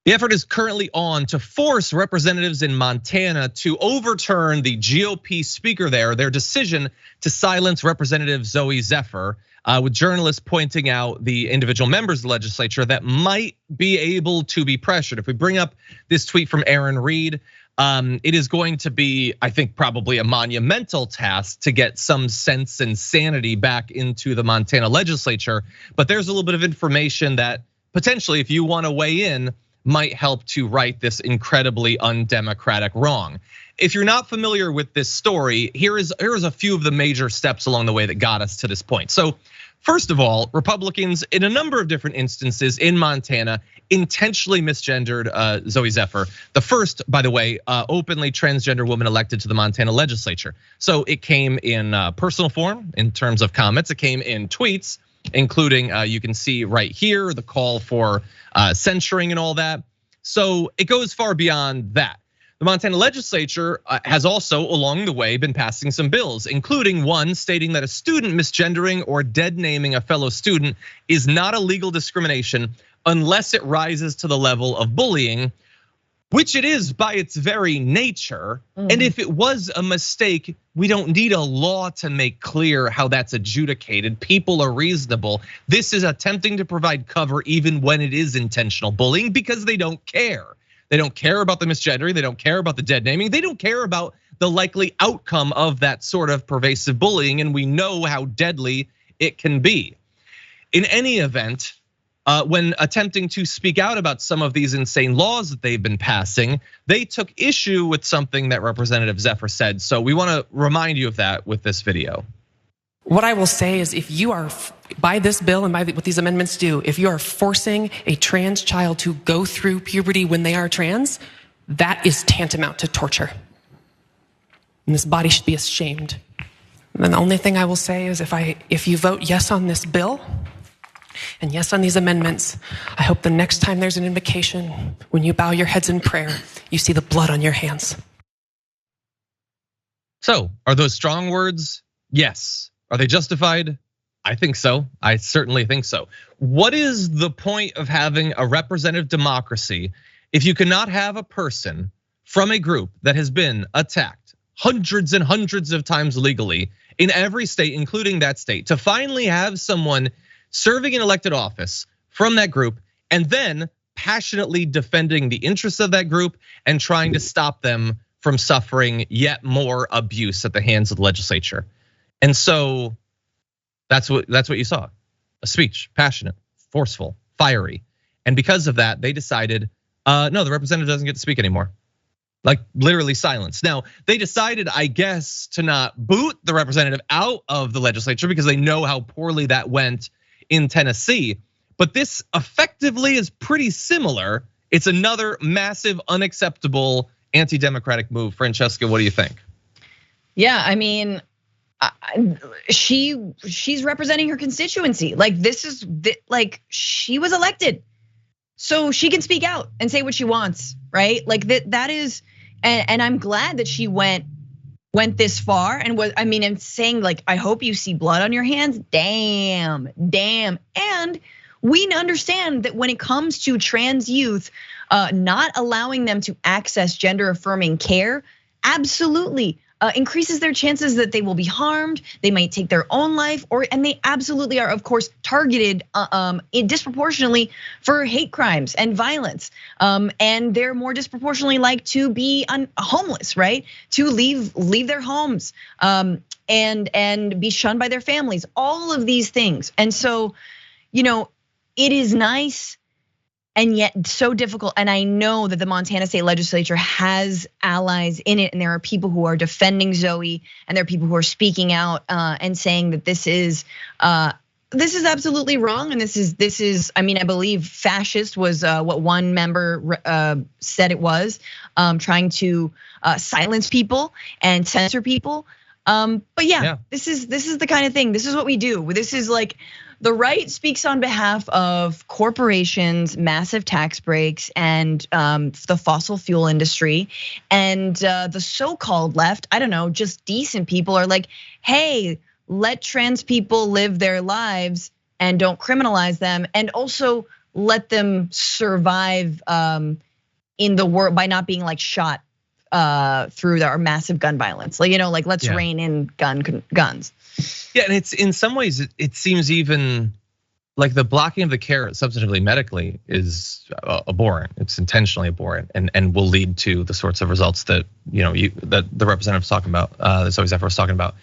The effort is currently on to force representatives in Montana to overturn the GOP speaker there, their decision to silence Representative Zooey Zephyr, with journalists pointing out the individual members of the legislature that might be able to be pressured. If we bring up this tweet from Aaron Reed, it is going to be, I think, probably a monumental task to get some sense and sanity back into the Montana legislature. But there's a little bit of information that potentially, if you want to weigh in, might help to right this incredibly undemocratic wrong. If you're not familiar with this story, here is a few of the major steps along the way that got us to this point. So first of all, Republicans in a number of different instances in Montana intentionally misgendered Zooey Zephyr. The first, by the way, openly transgender woman elected to the Montana legislature. So it came in personal form in terms of comments. It came in tweets, including you can see right here the call for censuring and all that. So it goes far beyond that. The Montana legislature has also along the way been passing some bills, including one stating that a student misgendering or dead naming a fellow student is not a legal discrimination unless it rises to the level of bullying, which it is by its very nature. And if it was a mistake, we don't need a law to make clear how that's adjudicated. People are reasonable. This is attempting to provide cover even when it is intentional bullying because they don't care. They don't care about the misgendering. They don't care about the dead naming. They don't care about the likely outcome of that sort of pervasive bullying. And we know how deadly it can be. In any event, when attempting to speak out about some of these insane laws that they've been passing, they took issue with something that Representative Zephyr said. So we want to remind you of that with this video. What I will say is if you are, by this bill and by what these amendments do, if you are forcing a trans child to go through puberty when they are trans, that is tantamount to torture. And this body should be ashamed. And the only thing I will say is if you vote yes on this bill, and yes, on these amendments, I hope the next time there's an invocation, when you bow your heads in prayer, you see the blood on your hands. So, are those strong words? Yes. Are they justified? I think so. I certainly think so. What is the point of having a representative democracy if you cannot have a person from a group that has been attacked hundreds and hundreds of times legally in every state, including that state, to finally have someone serving in elected office from that group and then passionately defending the interests of that group and trying to stop them from suffering yet more abuse at the hands of the legislature? And so that's what you saw. A speech, passionate, forceful, fiery. And because of that, they decided, no, the representative doesn't get to speak anymore. Like literally silence. Now, they decided, I guess, to not boot the representative out of the legislature because they know how poorly that went in Tennessee. But this effectively is pretty similar. It's another massive, unacceptable, anti-democratic move. Francesca, what do you think? Yeah, I mean, she's representing her constituency. Like like she was elected, so she can speak out and say what she wants, right? Like that is, and I'm glad that she went this far and was, I mean, and saying like, I hope you see blood on your hands. Damn. And we understand that when it comes to trans youth, not allowing them to access gender affirming care, absolutely increases their chances that they will be harmed. They might take their own life, and they absolutely are, of course, targeted disproportionately for hate crimes and violence. And they're more disproportionately like to be homeless, right? To leave their homes and be shunned by their families. All of these things, and so, it is nice. And yet so difficult. And I know that the Montana State Legislature has allies in it. And there are people who are defending Zooey, and there are people who are speaking out and saying that this is absolutely wrong. And this is, I mean, I believe fascist was what one member said it was, trying to silence people and censor people. But yeah, this is the kind of thing. This is what we do. This is like, the right speaks on behalf of corporations, massive tax breaks, and the fossil fuel industry. And the so-called left, I don't know, just decent people are like, hey, let trans people live their lives and don't criminalize them. And also let them survive in the world by not being like shot through our massive gun violence. Like, like let's rein in guns. Yeah, and it's in some ways it seems even like the blocking of the care substantively medically is abhorrent. It's intentionally abhorrent and will lead to the sorts of results that that the representative was talking about, that Zooey Zephyr was talking about.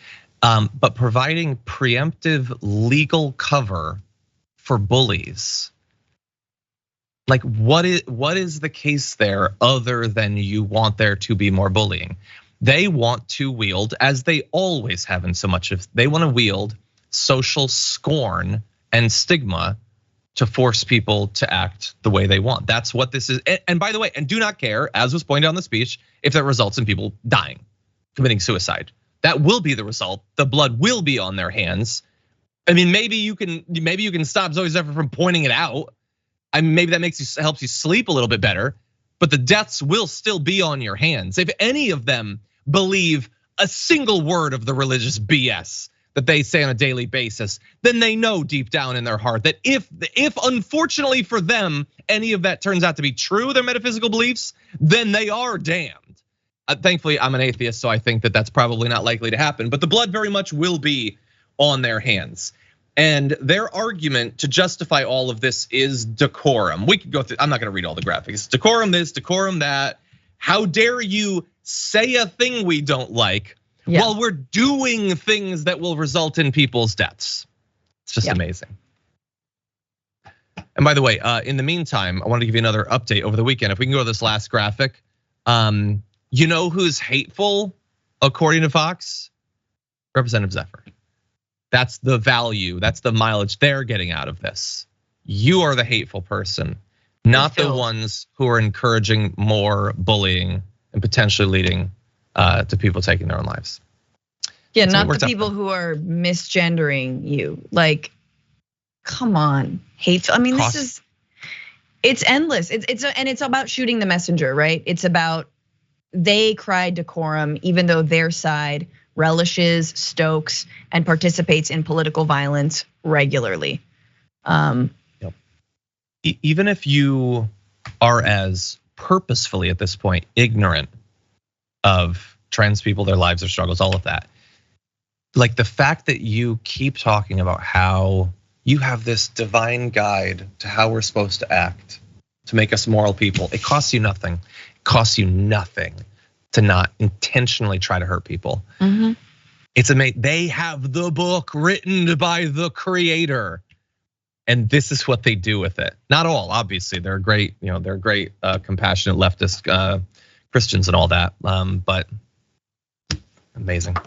But providing preemptive legal cover for bullies, like what is the case there other than you want there to be more bullying? They want to wield, as they always have in so much of, they want to wield social scorn and stigma to force people to act the way they want. That's what this is. And by the way, and do not care, as was pointed out in the speech, if that results in people dying, committing suicide. That will be the result. The blood will be on their hands. I mean, maybe you can stop Zooey Zephyr from pointing it out. I mean, maybe that helps you sleep a little bit better, but the deaths will still be on your hands. If any of them believe a single word of the religious BS that they say on a daily basis, then they know deep down in their heart that if unfortunately for them, any of that turns out to be true, their metaphysical beliefs, then they are damned. Thankfully, I'm an atheist, so I think that that's probably not likely to happen, but the blood very much will be on their hands. And their argument to justify all of this is decorum. We could go through, I'm not gonna read all the graphics. Decorum this, decorum that. How dare you say a thing we don't like while we're doing things that will result in people's deaths. It's just amazing. And by the way, in the meantime, I wanted to give you another update over the weekend. If we can go to this last graphic. You know who's hateful, according to Fox? Representative Zephyr. That's the value, that's the mileage they're getting out of this. You are the hateful person, not the ones who are encouraging more bullying and potentially leading to people taking their own lives. Yeah, not the people who are misgendering you. Like, come on, hateful. I mean, it's endless. It's about shooting the messenger, right? It's about they cry decorum, even though their side relishes, stokes, and participates in political violence regularly. Even if you are as purposefully at this point ignorant of trans people, their lives, their struggles, all of that, like the fact that you keep talking about how you have this divine guide to how we're supposed to act to make us moral people, it costs you nothing. It costs you nothing to not intentionally try to hurt people. It's amazing. They have the book written by the creator, and this is what they do with it. Not all, obviously, they're great. They're great, compassionate leftist Christians and all that, but amazing.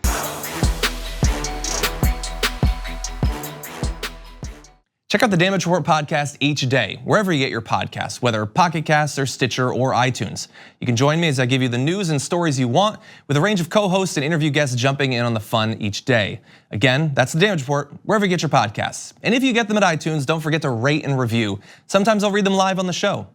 Check out the Damage Report podcast each day, wherever you get your podcasts, whether Pocket Casts or Stitcher or iTunes. You can join me as I give you the news and stories you want, with a range of co-hosts and interview guests jumping in on the fun each day. Again, that's the Damage Report, wherever you get your podcasts. And if you get them at iTunes, don't forget to rate and review. Sometimes I'll read them live on the show.